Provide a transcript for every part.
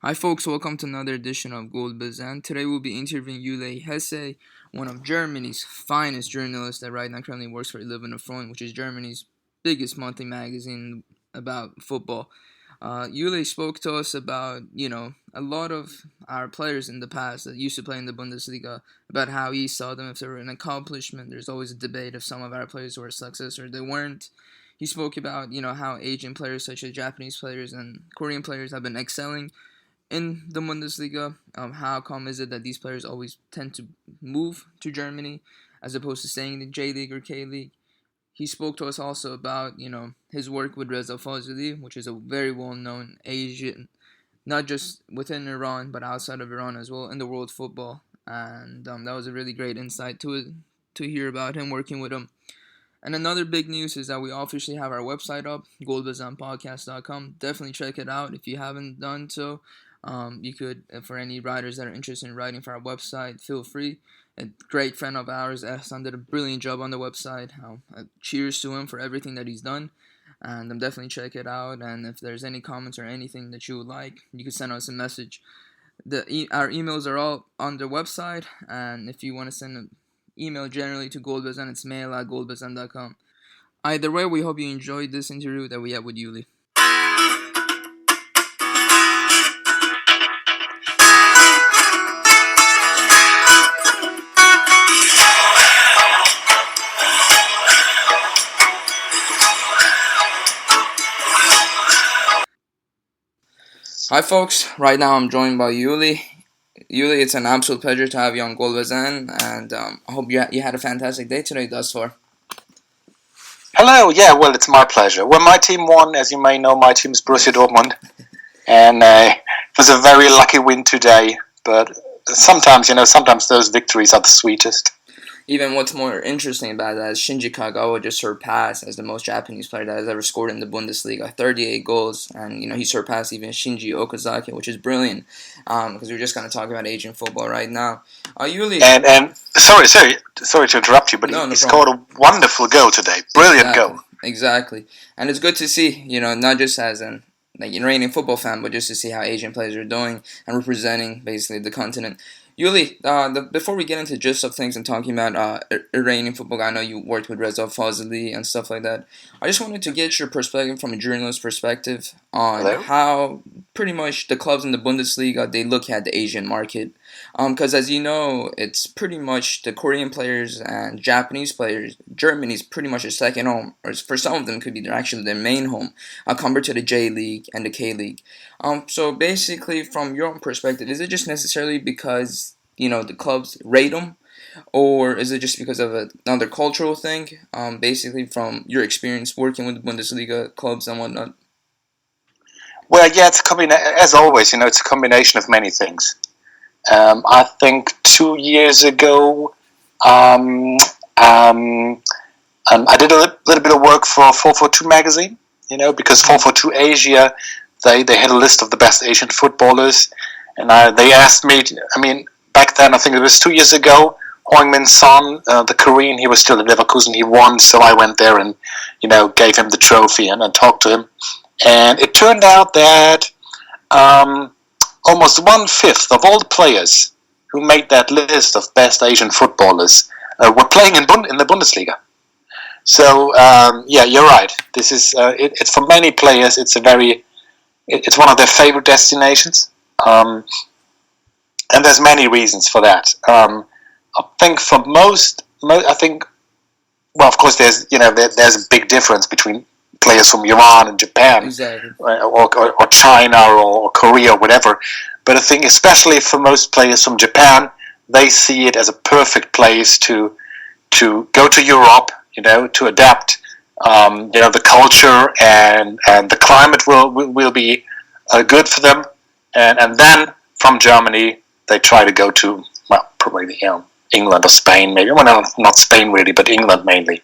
Hi folks, welcome to another edition of Gold Bazan. Today we'll be interviewing Uli Hesse, one of Germany's finest journalists that right now currently works for Freunde, which is Germany's biggest monthly magazine about football. Uli spoke to us about, a lot of our players in the past that used to play in the Bundesliga, about how he saw them if they were an accomplishment. There's always a debate if some of our players were a success or they weren't. He spoke about, how Asian players such as Japanese players and Korean players have been excelling in the Bundesliga. How come is it that these players always tend to move to Germany as opposed to staying in the J League or K League? He spoke to us also about, his work with Reza Fazli, which is a very well-known Asian, not just within Iran, but outside of Iran as well, in the world football. And that was a really great insight to hear about him, working with him. And another big news is that we officially have our website up, goldbazanpodcast.com. Definitely check it out if you haven't done so. You could, for any writers that are interested in writing for our website, feel free. A great friend of ours, Ehsan, did a brilliant job on the website. Cheers to him for everything that he's done. And definitely check it out. And if there's any comments or anything that you would like, you can send us a message. Our emails are all on the website. And if you want to send an email generally to Goldbazan, it's mail@goldbazan.com. Either way, we hope you enjoyed this interview that we had with Uli. Hi folks, right now I'm joined by Uli. Uli, it's an absolute pleasure to have you on Golbazan, and I hope you had a fantastic day today thus far. Hello, yeah, well, it's my pleasure. Well, my team won, as you may know, my team is Borussia Dortmund, and it was a very lucky win today, but sometimes those victories are the sweetest. Even what's more interesting about that is Shinji Kagawa just surpassed as the most Japanese player that has ever scored in the Bundesliga, 38 goals, and he surpassed even Shinji Okazaki, which is brilliant. Because we're just going to talk about Asian football right now. Uli, and sorry to interrupt you, but he scored a wonderful goal today, brilliant goal. Exactly, and it's good to see, not just as an Iranian football fan, but just to see how Asian players are doing and representing basically the continent. Uli, before we get into gist of things and talking about Iranian football, I know you worked with Reza Fazli and stuff like that. I just wanted to get your perspective from a journalist perspective on how pretty much the clubs in the Bundesliga, they look at the Asian market. Because as you know, it's pretty much the Korean players and Japanese players. Germany's pretty much a second home, or for some of them could be actually their main home, compared to the J League and the K League. So basically, from your own perspective, is it just necessarily because the clubs rate them, or is it just because of another cultural thing? Basically, from your experience working with the Bundesliga clubs and whatnot. Well, yeah, it's as always, it's a combination of many things. I think 2 years ago, I did a little bit of work for 442 magazine, because 442 Asia, they had a list of the best Asian footballers, and they asked me, back then, I think it was 2 years ago, Heung-min Son, the Korean, he was still at Leverkusen, he won, so I went there and, gave him the trophy and talked to him. And it turned out that almost 1/5 of all the players who made that list of best Asian footballers were playing in the Bundesliga. So, yeah, you're right. This is it's for many players, it's one of their favorite destinations. And there's many reasons for that. I think for most, well, of course, there's a big difference between players from Iran and Japan, exactly, or China or Korea or whatever. But I think especially for most players from Japan, they see it as a perfect place to go to Europe, to adapt. The culture and the climate will be good for them, and then from Germany they try to go to, well, probably England or Spain, maybe. Well, no, not Spain really, but England mainly.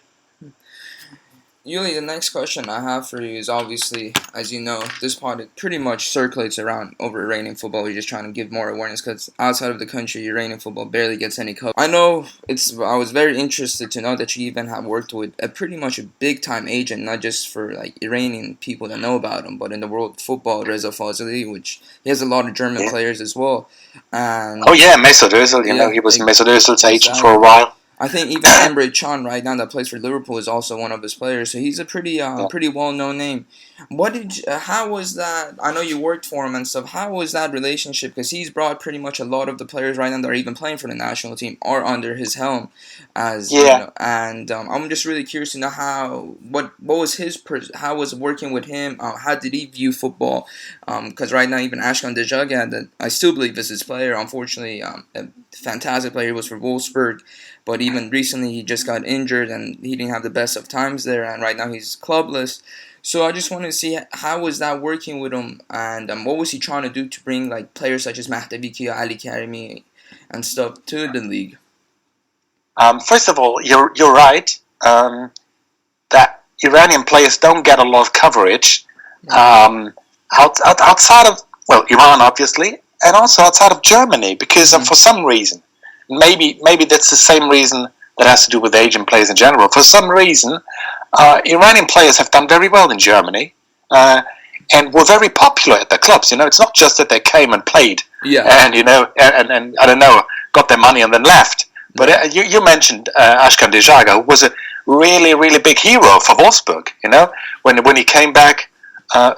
Yuli, the next question I have for you is obviously, as you know, this pod pretty much circulates around over Iranian football. We're just trying to give more awareness because outside of the country, Iranian football barely gets any coverage. I know I was very interested to know that you even have worked with a pretty much a big time agent, not just for like Iranian people that know about him, but in the world of football, Reza Fazeli, which he has a lot of German players as well. And oh yeah, Mesut Özil. You know, he was Mesut Özil's agent for a while. I think even Emre Can right now that plays for Liverpool is also one of his players, so he's a pretty well known name. How was that? I know you worked for him and stuff. How was that relationship? Because he's brought pretty much a lot of the players right now that are even playing for the national team are under his helm, and I'm just really curious to know what was how was working with him? How did he view football? Because right now even Ashkan Dejaga, that I still believe is his player. Unfortunately, a fantastic player. He was for Wolfsburg. But even recently, he just got injured and he didn't have the best of times there. And right now, he's clubless. So I just wanted to see how was that working with him, and what was he trying to do to bring like players such as Mahdi Kia, Ali Karimi, and stuff to the league. First of all, you're right that Iranian players don't get a lot of coverage outside of Iran, obviously, and also outside of Germany because for some reason. Maybe that's the same reason that has to do with Asian players in general. For some reason, Iranian players have done very well in Germany and were very popular at their clubs. You know, it's not just that they came and played and and I don't know, got their money and then left. But you mentioned Ashkan Dejaga, who was a really, really big hero for Wolfsburg. You know, when he came back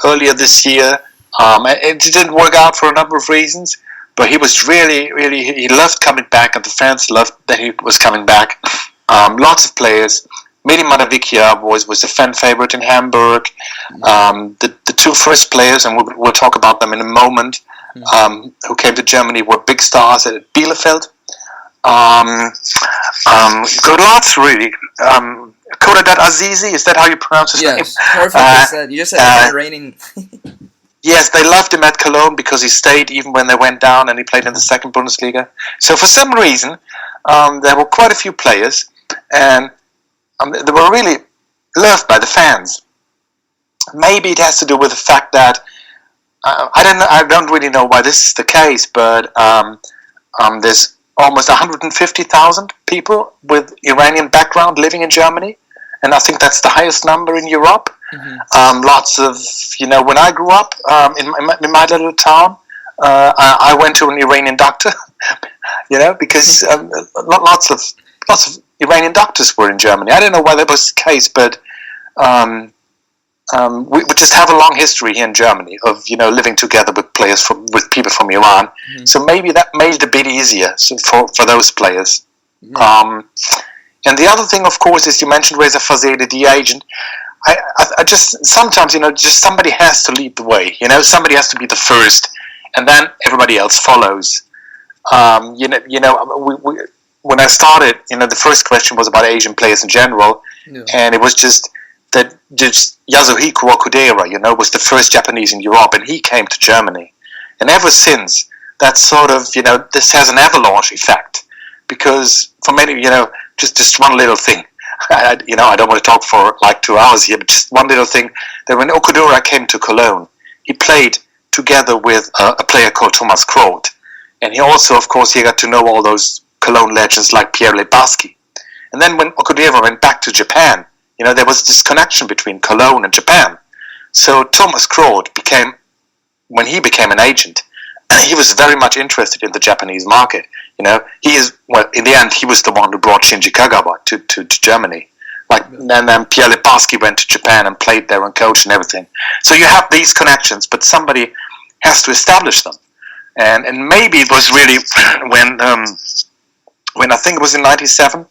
earlier this year, it didn't work out for a number of reasons. But he was really, he loved coming back, and the fans loved that he was coming back. Lots of players. Mehdi Madavikia was a fan favorite in Hamburg. The two first players, and we'll talk about them in a moment, who came to Germany were big stars at Bielefeld. Good lots, really. Kodadat Azizi, is that how you pronounce his name? Yes, perfect. You just said Iranian. Yes, they loved him at Cologne because he stayed even when they went down and he played in the second Bundesliga. So for some reason, there were quite a few players and they were really loved by the fans. Maybe it has to do with the fact that, I don't really know why this is the case, but there's almost 150,000 people with Iranian background living in Germany. And I think that's the highest number in Europe. Lots of, when I grew up in my little town, I went to an Iranian doctor, because lots of Iranian doctors were in Germany. I don't know why that was the case, but we just have a long history here in Germany of living together with with people from Iran. So maybe that made it a bit easier for those players. And the other thing, of course, is you mentioned Reza Fazeli, the agent. I just sometimes just somebody has to lead the way. Somebody has to be the first, and then everybody else follows. When I started, the first question was about Asian players in general, and it was just that Yasuhiko Okudera, was the first Japanese in Europe, and he came to Germany, and ever since that sort of this has an avalanche effect because for many just one little thing. I don't want to talk for like 2 hours here, but just one little thing. That when Okudera came to Cologne, he played together with a player called Thomas Kroot. And he also, of course, he got to know all those Cologne legends like Pierre Lebaski. And then when Okudera went back to Japan, there was this connection between Cologne and Japan. So Thomas Kroot when he became an agent, he was very much interested in the Japanese market. In the end, he was the one who brought Shinji Kagawa to Germany. And then Pierre Lebaski went to Japan and played there and coached and everything. So you have these connections, but somebody has to establish them. And maybe it was really when I think it was in '97,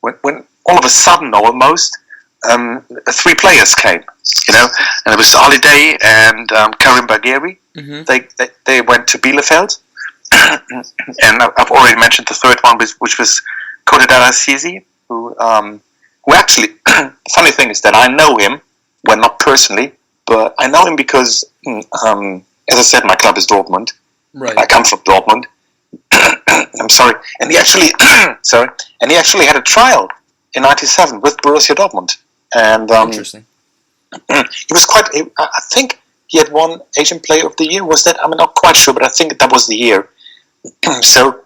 when all of a sudden almost 3 players came, and it was Ali Day and Karim Bagheri. They went to Bielefeld. And I've already mentioned the third one, which was Kodadat Azizi, who actually, the funny thing is that I know him, well, not personally, but I know him because, as I said, my club is Dortmund. Right. I come from Dortmund. I'm sorry. And he actually, had a trial in '97 with Borussia Dortmund. and Interesting. he was quite. I think he had won Asian Player of the Year. Was that? I'm not quite sure, but I think that was the year. So,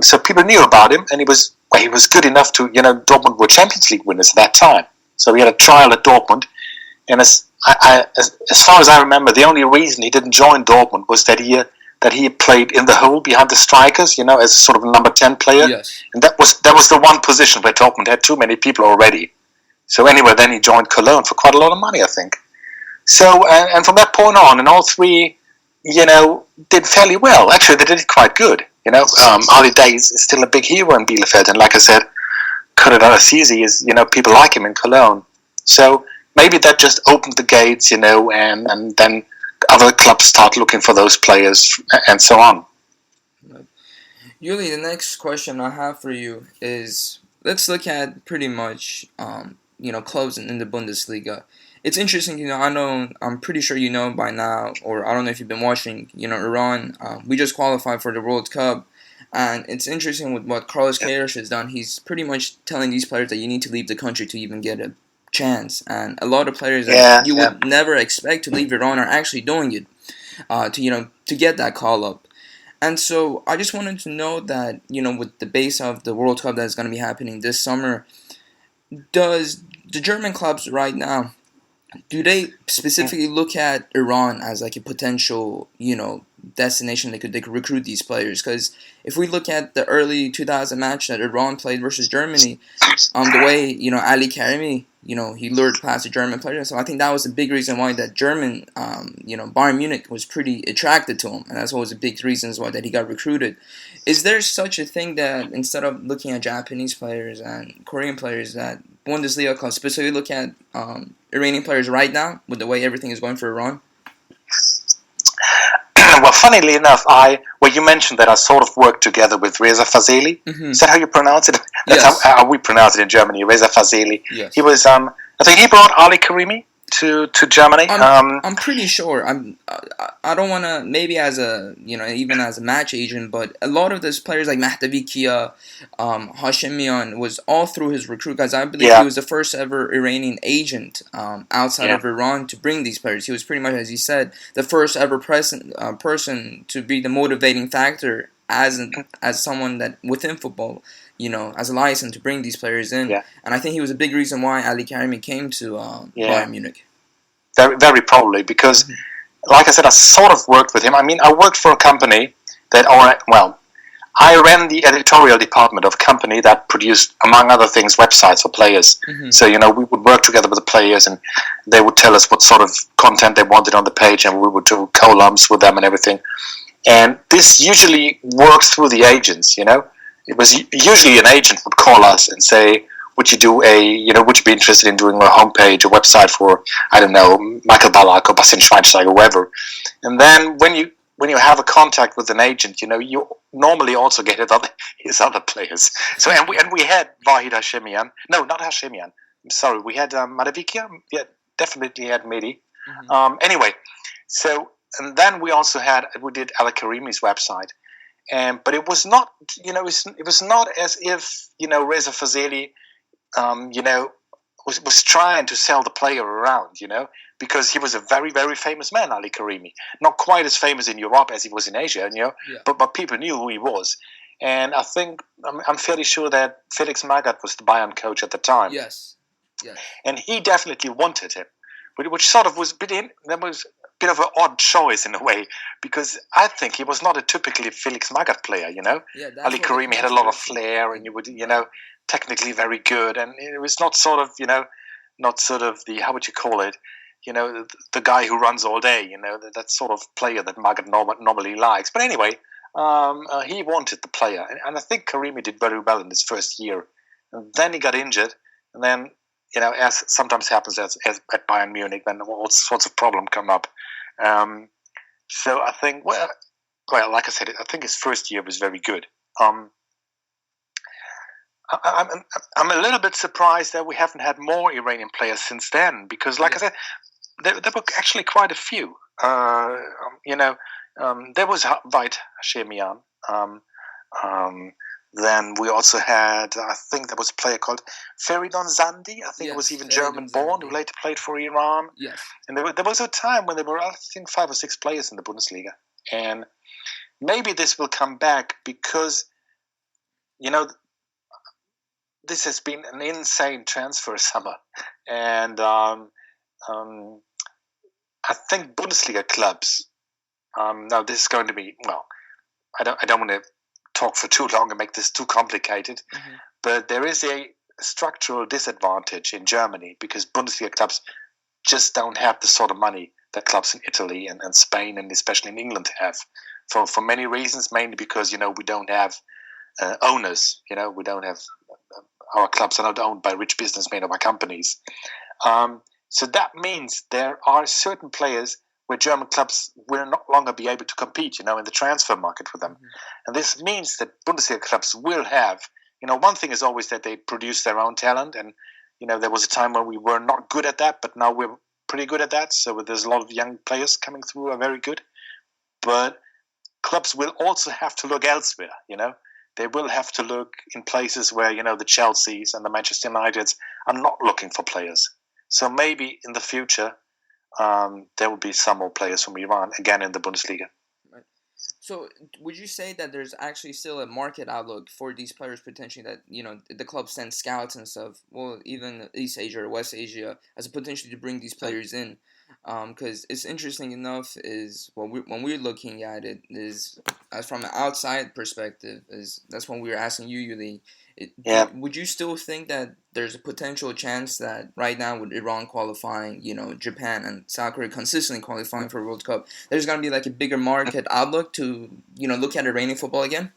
so people knew about him, and he was good enough to, Dortmund were Champions League winners at that time. So he had a trial at Dortmund, and as far as I remember, the only reason he didn't join Dortmund was that he played in the hole behind the strikers, as sort of a number 10 player, Yes. and that was the one position where Dortmund had too many people already. So anyway, then he joined Cologne for quite a lot of money, I think. So and from that point on, and all three, did fairly well. Actually, they did it quite good. Ali Day is still a big hero in Bielefeld, and like I said, Konrad Assisi is, people like him in Cologne. So maybe that just opened the gates, and then other clubs start looking for those players and so on. Uli, the next question I have for you is, let's look at pretty much clubs in the Bundesliga. It's interesting, I'm pretty sure you know by now, or I don't know if you've been watching, Iran. We just qualified for the World Cup, and it's interesting with what Carlos Queiroz has done. He's pretty much telling these players that you need to leave the country to even get a chance, and a lot of players that you would never expect to leave Iran are actually doing it, to get that call up. And so I just wanted to know that, with the base of the World Cup that's going to be happening this summer, does the German clubs right now, do they specifically look at Iran as like a potential, destination they could recruit these players? Because if we look at the early 2000 match that Iran played versus Germany, the way, Ali Karimi, he lured past the German players. So I think that was a big reason why that German, Bayern Munich was pretty attracted to him. And that's what was the big reasons why that he got recruited. Is there such a thing that instead of looking at Japanese players and Korean players, that Bundesliga clubs specifically look at Iranian players right now with the way everything is going for Iran? Well, funnily enough, you mentioned that I sort of worked together with Reza Fazeli. Mm-hmm. Is that how you pronounce it? That's yes. how we pronounce it in Germany, Reza Fazeli. Yes. He was, I think he brought Ali Karimi to Germany. I'm pretty sure. I don't want to, maybe as a, even as a match agent, but a lot of those players like Mahdavi Kia, Hashemian was all through his recruit, guys. I believe he was the first ever Iranian agent outside of Iran to bring these players. He was pretty much, as you said, the first ever person to be the motivating factor as someone that within football, as a license to bring these players in. Yeah. And I think he was a big reason why Ali Karimi came to Bayern Munich. Very, very probably, because, like I said, I sort of worked with him. I mean, I worked for a company I ran the editorial department of a company that produced, among other things, websites for players. Mm-hmm. So, we would work together with the players, and they would tell us what sort of content they wanted on the page, and we would do columns with them and everything. And this usually works through the agents, It was usually an agent would call us and say, would you be interested in doing a homepage, a website for, I don't know, Michael Ballack or Bastian Schweinsteiger or whoever. And then when you have a contact with an agent, you normally also get his other players. So and we had Vahid Hashemian. No, not Hashemian. I'm sorry. We had Madavikia. Yeah, definitely had Mehdi. Mm-hmm. Anyway, so and then we did Al Karimi's website. But it was not, it was not as if, Reza Fazeli, was trying to sell the player around, because he was a very, very famous man, Ali Karimi. Not quite as famous in Europe as he was in Asia, but people knew who he was. And I think, I'm fairly sure that Felix Magath was the Bayern coach at the time. Yes. And he definitely wanted him, which sort of was that was a bit of an odd choice in a way, because I think he was not a typically Felix Magath player, Yeah, Ali Karimi had a lot of flair, and he would, technically very good, and it was not sort of, not sort of the, how would you call it, the guy who runs all day, that sort of player that Magath normally likes. But anyway, he wanted the player, and I think Karimi did very well in his first year. And then he got injured, and then, as sometimes happens at Bayern Munich, then all sorts of problems come up. So I think, well, like I said, I think his first year was very good. I'm a little bit surprised that we haven't had more Iranian players since then, because, like I said, there were actually quite a few. There was Vahid Hashemian. Then we also had, I think there was a player called Feridun Zandi. I think it was even German-born, who later played for Iran. Yes. And there was a time when there were, I think, 5 or 6 players in the Bundesliga. And maybe this will come back because, this has been an insane transfer summer. And I think Bundesliga clubs, now this is going to be, I don't want to talk for too long and make this too complicated, but there is a structural disadvantage in Germany because Bundesliga clubs just don't have the sort of money that clubs in Italy and Spain and especially in England have for many reasons, mainly because, we don't have owners, we don't have, our clubs are not owned by rich businessmen or by companies. So that means there are certain players where German clubs will no longer be able to compete, in the transfer market with them. And this means that Bundesliga clubs will have, one thing is always that they produce their own talent. And, there was a time when we were not good at that, but now we're pretty good at that. So there's a lot of young players coming through who are very good. But clubs will also have to look elsewhere, They will have to look in places where, the Chelseas and the Manchester Uniteds are not looking for players. So maybe in the future, there will be some more players from Iran again in the Bundesliga. Right. So would you say that there's actually still a market outlook for these players potentially that, the club sends scouts and stuff, well, even East Asia or West Asia, as a potential to bring these players in? Because it's interesting enough is when we're looking at it is as from an outside perspective is that's when we were asking you, Uli. Would you still think that there's a potential chance that right now with Iran qualifying, Japan and South Korea consistently qualifying for World Cup, there's going to be like a bigger market outlook to, look at Iranian football again?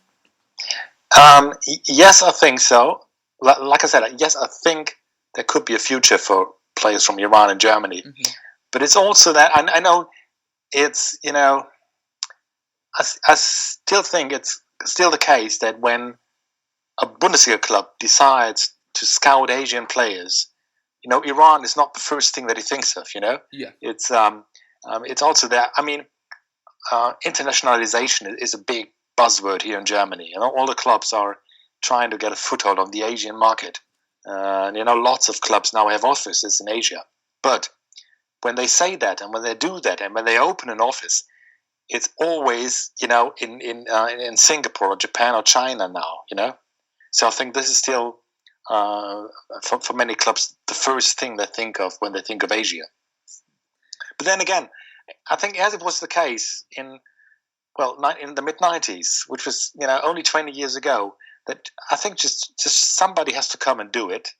Yes, I think so. Like I said, yes, I think there could be a future for players from Iran and Germany. But it's also that, I know it's, I still think it's still the case that when a Bundesliga club decides to scout Asian players, Iran is not the first thing that he thinks of, Yeah. It's also that, internationalization is a big buzzword here in Germany. All the clubs are trying to get a foothold on the Asian market. Lots of clubs now have offices in Asia. But when they say that and when they do that and when they open an office, it's always, in Singapore or Japan or China now, So I think this is still, for many clubs, the first thing they think of when they think of Asia. But then again, I think as it was the case in the mid-90s, which was, only 20 years ago, that I think just somebody has to come and do it.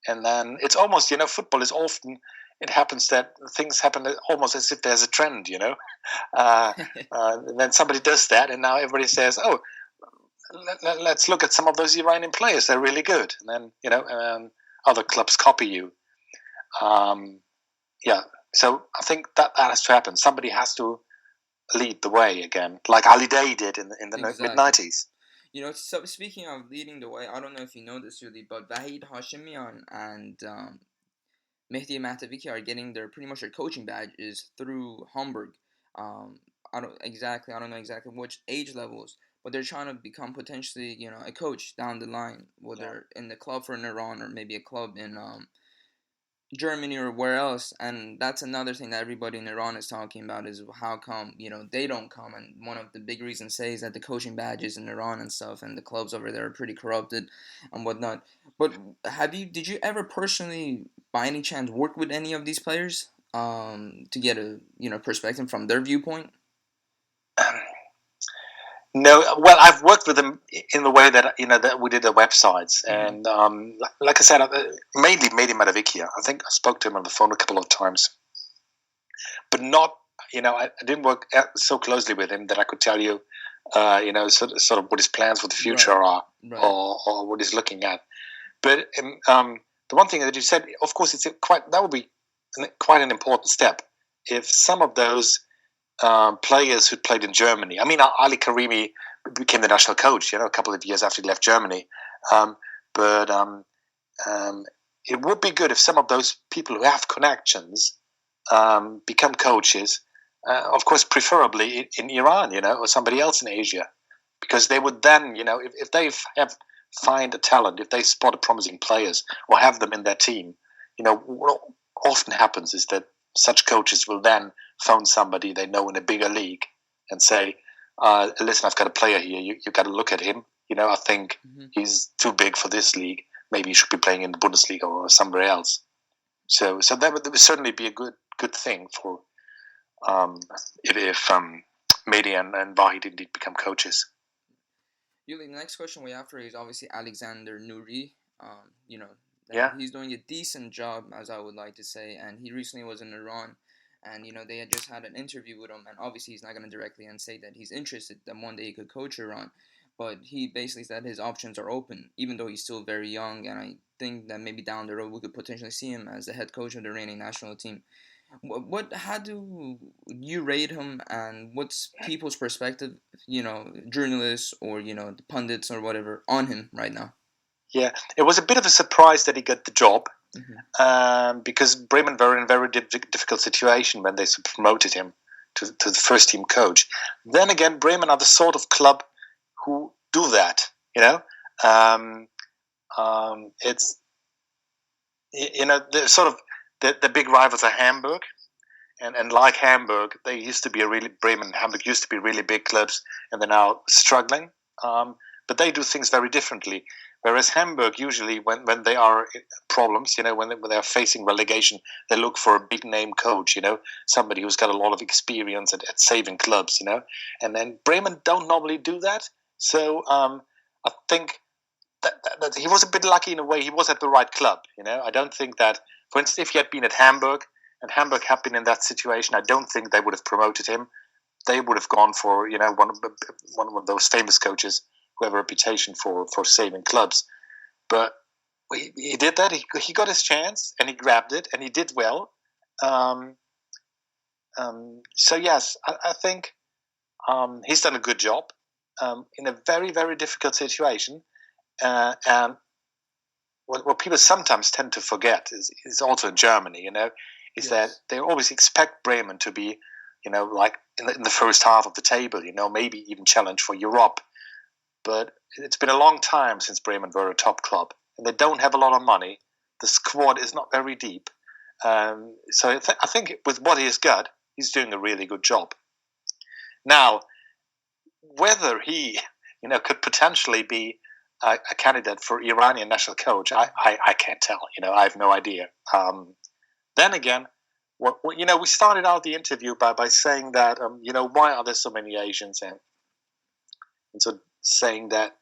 And then it's almost, football is often, it happens that things happen almost as if there's a trend, and then somebody does that, and now everybody says, "Oh, let's look at some of those Iranian players; they're really good." And then other clubs copy you. So I think that has to happen. Somebody has to lead the way again, like Ali Day did in the mid-90s. So speaking of leading the way, I don't know if you know this, really, but Vahid Hashemian and Mehdi Mahtaviki are getting pretty much their coaching badges through Hamburg. I don't know exactly which age levels, but they're trying to become potentially, a coach down the line, whether in the club for Iran or maybe a club in Germany or where else. And that's another thing that everybody in Iran is talking about is how come, they don't come. And one of the big reasons is that the coaching badges in Iran and stuff and the clubs over there are pretty corrupted and whatnot. But did you ever personally, by any chance, work with any of these players to get a, perspective from their viewpoint? No, well, I've worked with them in the way that that we did the websites, and like I said, mainly Mehdi Matavikia. I think I spoke to him on the phone a couple of times, but not. I didn't work so closely with him that I could tell you, sort of what his plans for the future are, or what he's looking at. But the one thing that you said, of course, that would be quite an important step if some of those players who played in Germany. I mean, Ali Karimi became the national coach, a couple of years after he left Germany. But it would be good if some of those people who have connections become coaches. Of course, preferably in Iran, or somebody else in Asia, because they would then, if they find a talent, if they spot a promising players or have them in their team, what often happens is that such coaches will then phone somebody they know in a bigger league and say, listen, I've got a player here. You got to look at him. I think he's too big for this league. Maybe he should be playing in the Bundesliga or somewhere else. So that would certainly be a good thing for if Mehdi and Vahid indeed become coaches. Yuli, the next question we have for you is obviously Alexander Nuri. He's doing a decent job, as I would like to say, and he recently was in Iran, and they had just had an interview with him, and obviously he's not going to directly say that he's interested that one day he could coach Iran, but he basically said his options are open, even though he's still very young, and I think that maybe down the road we could potentially see him as the head coach of the Iranian national team. How do you rate him, and what's people's perspective, journalists or, the pundits or whatever, on him right now? Yeah, it was a bit of a surprise that he got the job, because Bremen were in a very difficult situation when they promoted him to the first team coach. Then again, Bremen are the sort of club who do that, it's, the sort of, the big rivals are Hamburg, and like Hamburg, they used to be Bremen and Hamburg used to be really big clubs, and they're now struggling. But they do things very differently. Whereas Hamburg usually, when they are problems, when they are facing relegation, they look for a big name coach, somebody who's got a lot of experience at saving clubs, And then Bremen don't normally do that. So I think that he was a bit lucky in a way. He was at the right club, I don't think that, for instance, if he had been at Hamburg and Hamburg had been in that situation, I don't think they would have promoted him. They would have gone for, one of those famous coaches who have a reputation for saving clubs. But he did that. He got his chance and he grabbed it and he did well. So yes, I think he's done a good job in a very, very difficult situation. And what people sometimes tend to forget is also in Germany, is that they always expect Bremen to be, like in the first half of the table, maybe even challenge for Europe. But it's been a long time since Bremen were a top club, and they don't have a lot of money. The squad is not very deep. So I think with what he's got, he's doing a really good job. Now, whether he, could potentially be a candidate for Iranian national coach, I can't tell. I have no idea. Then again, we started out the interview by saying that, why are there so many Asians, and so saying that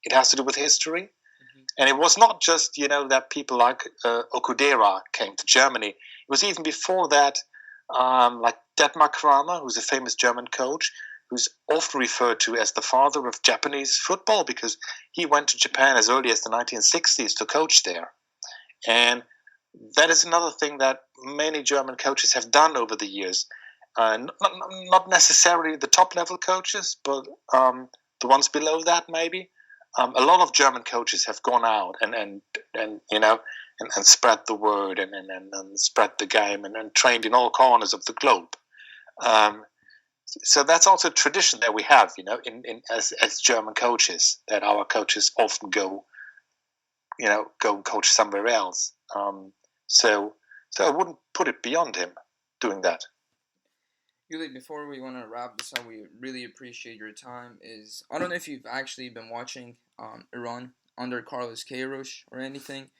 it has to do with history. And it was not just, that people like Okudera came to Germany. It was even before that, like Detmar Kramer, who's a famous German coach, who's often referred to as the father of Japanese football because he went to Japan as early as the 1960s to coach there. And that is another thing that many German coaches have done over the years. Not necessarily the top-level coaches, but the ones below that maybe. A lot of German coaches have gone out and spread the word and spread the game and trained in all corners of the globe. So that's also a tradition that we have, as German coaches, that our coaches often go and coach somewhere else. So I wouldn't put it beyond him doing that. Uli, before we want to wrap this up, we really appreciate your time. I don't know if you've actually been watching Iran under Carlos Queiroz or anything,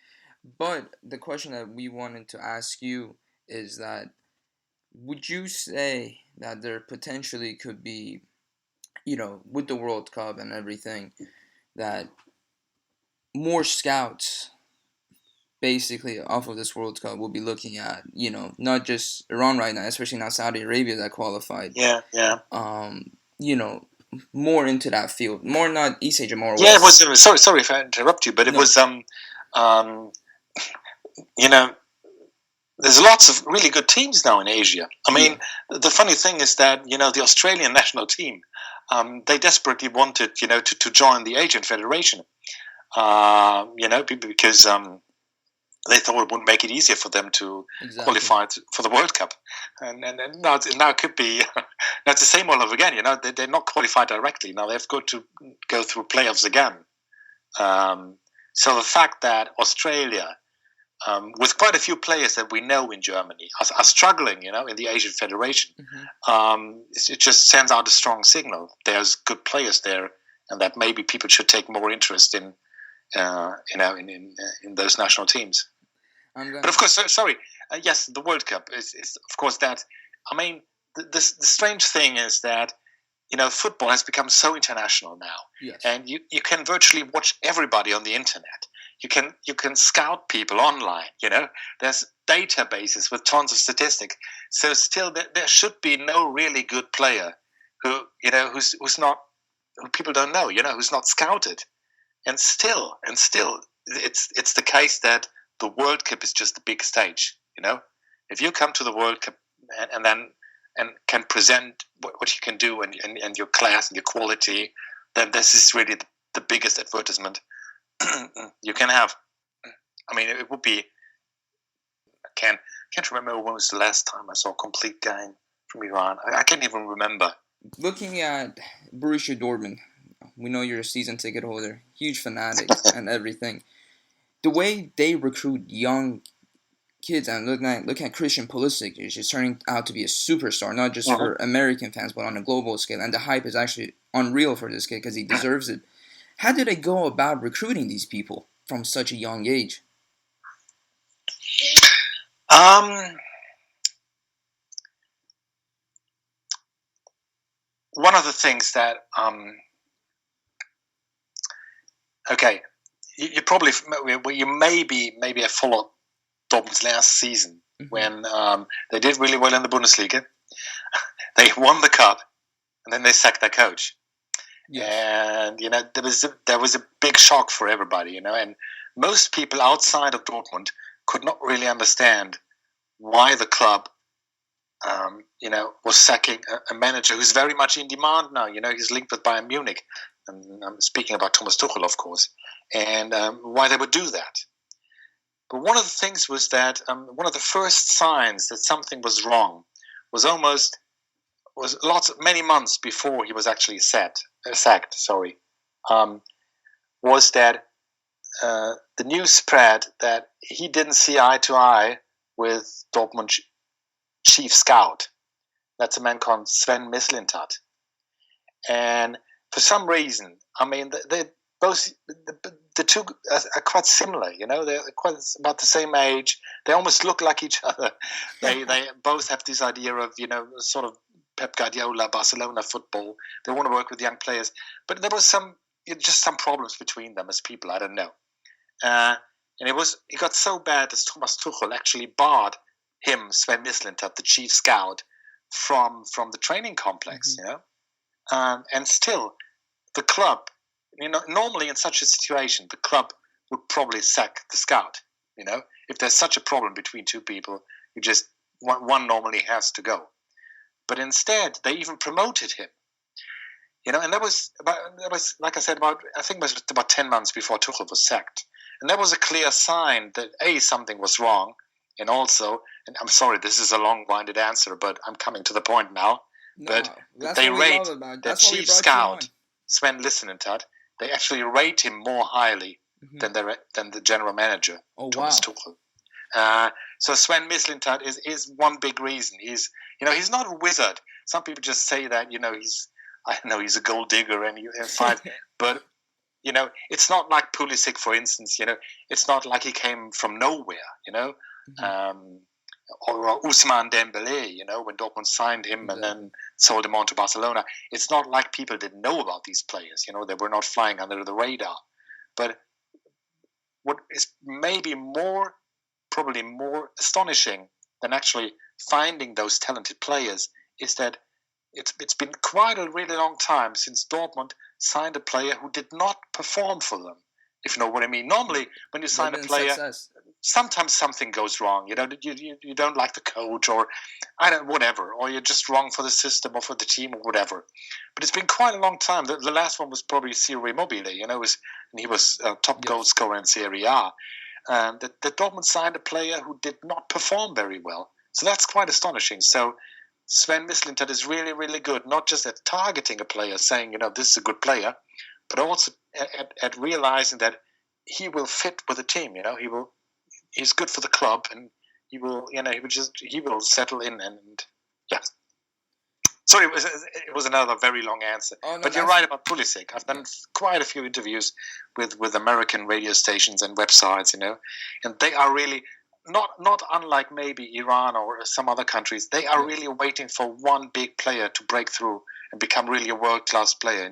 but the question that we wanted to ask you is that would you say that there potentially could be, with the World Cup and everything, that more scouts basically off of this World Cup will be looking at, not just Iran right now, especially not Saudi Arabia that qualified. Yeah. More into that field, more not East Asia, more West. Yeah, it was. Sorry if I interrupt you, but it was. There's lots of really good teams now in Asia. I mean, the funny thing is that the Australian national team, they desperately wanted to join the Asian Federation, because they thought it would make it easier for them to qualify for the World Cup. And now it could be now it's the same all over again. They're not qualified directly. Now they've got to go through playoffs again. So the fact that Australia, with quite a few players that we know in Germany, are struggling, in the Asian Federation, it just sends out a strong signal. There's good players there, and that maybe people should take more interest in those national teams. But of course, yes, the World Cup is of course that. I mean, the strange thing is that football has become so international now, yes. And you can virtually watch everybody on the internet. You can scout people online. There's databases with tons of statistics. So still, there should be no really good player who's not, who people don't know. Who's not scouted. And still, it's the case that the World Cup is just the big stage. If you come to the World Cup and can present what you can do and your class and your quality, then this is really the biggest advertisement you can have. I mean, it would be. I can't remember when was the last time I saw a complete game from Iran. I can't even remember. Looking at Borussia Dortmund, we know you're a season ticket holder, huge fanatic and everything. The way they recruit young kids, and looking at Christian Pulisic, is just turning out to be a superstar, not just for American fans, but on a global scale. And the hype is actually unreal for this kid because he deserves it. How do they go about recruiting these people from such a young age? One of the things that you maybe have followed Dortmund's last season when they did really well in the Bundesliga. They won the cup, and then they sacked their coach. Yes. And there was a big shock for everybody. And most people outside of Dortmund could not really understand why the club was sacking a manager who's very much in demand now. He's linked with Bayern Munich, and I'm speaking about Thomas Tuchel, of course, and why they would do that. But one of the things was that one of the first signs that something was wrong was many months before he was actually sacked. Was that the news spread that he didn't see eye to eye with Dortmund chief scout. That's a man called Sven Mislintat. And for some reason, I mean, the two are quite similar. They're quite about the same age. They almost look like each other. They both have this idea of sort of Pep Guardiola, Barcelona football. They want to work with young players, but there was some problems between them as people. I don't know. And it got so bad that Thomas Tuchel actually barred him, Sven Mislintat, the chief scout, from the training complex. And still, the club. Normally in such a situation, the club would probably sack the scout. If there's such a problem between two people, one normally has to go. But instead, they even promoted him. And that was like I said, I think it was about 10 months before Tuchel was sacked, and that was a clear sign that something was wrong, and also, and I'm sorry, this is a long-winded answer, but I'm coming to the point now. No, but they rate the chief scout, Sven Mislintat. They actually rate him more highly than the general manager, Thomas Tuchel. So Sven Mislintat is one big reason. He's not a wizard. Some people just say that he's a gold digger and five, but it's not like Pulisic, for instance. It's not like he came from nowhere. Or Ousmane Dembélé, when Dortmund signed him and then sold him on to Barcelona. It's not like people didn't know about these players, they were not flying under the radar. But what is maybe probably more astonishing than actually finding those talented players is that it's been quite a really long time since Dortmund signed a player who did not perform for them, if you know what I mean. Normally, when you sign a player, sometimes something goes wrong. You don't like the coach, or whatever, or you're just wrong for the system or for the team or whatever. But it's been quite a long time. The last one was probably Ciro Immobile. He was top goal scorer in Serie A. that Dortmund signed a player who did not perform very well. So that's quite astonishing. So Sven Mislintat is really, really good, not just at targeting a player, saying, this is a good player, but also at realizing that he will fit with the team. He's good for the club, and he will settle in, and yeah. Sorry, it was another very long answer. Oh, no, but you're right about Pulisic. I've done quite a few interviews with American radio stations and websites, and they are really not unlike maybe Iran or some other countries. They are really waiting for one big player to break through and become really a world-class player,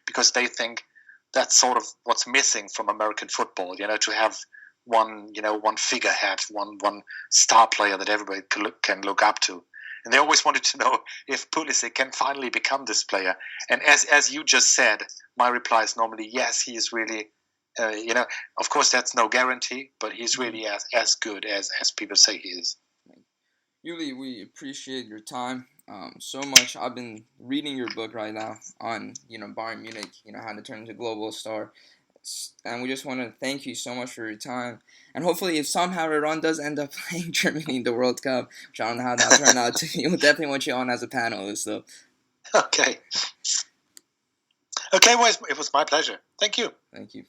because they think that's sort of what's missing from American football, to have one figurehead, one star player that everybody can look up to. And they always wanted to know if Pulisic can finally become this player. And as you just said, my reply is normally yes, he is really, of course that's no guarantee, but he's really as good as people say he is. Uli, we appreciate your time so much. I've been reading your book right now on, Bayern Munich, how to turn into a global star. And we just want to thank you so much for your time. And hopefully, if somehow Iran does end up playing Germany in the World Cup, which I don't know how that'll turn out to be, we'll definitely want you on as a panelist, though. Okay. Okay, well, it was my pleasure. Thank you. Thank you.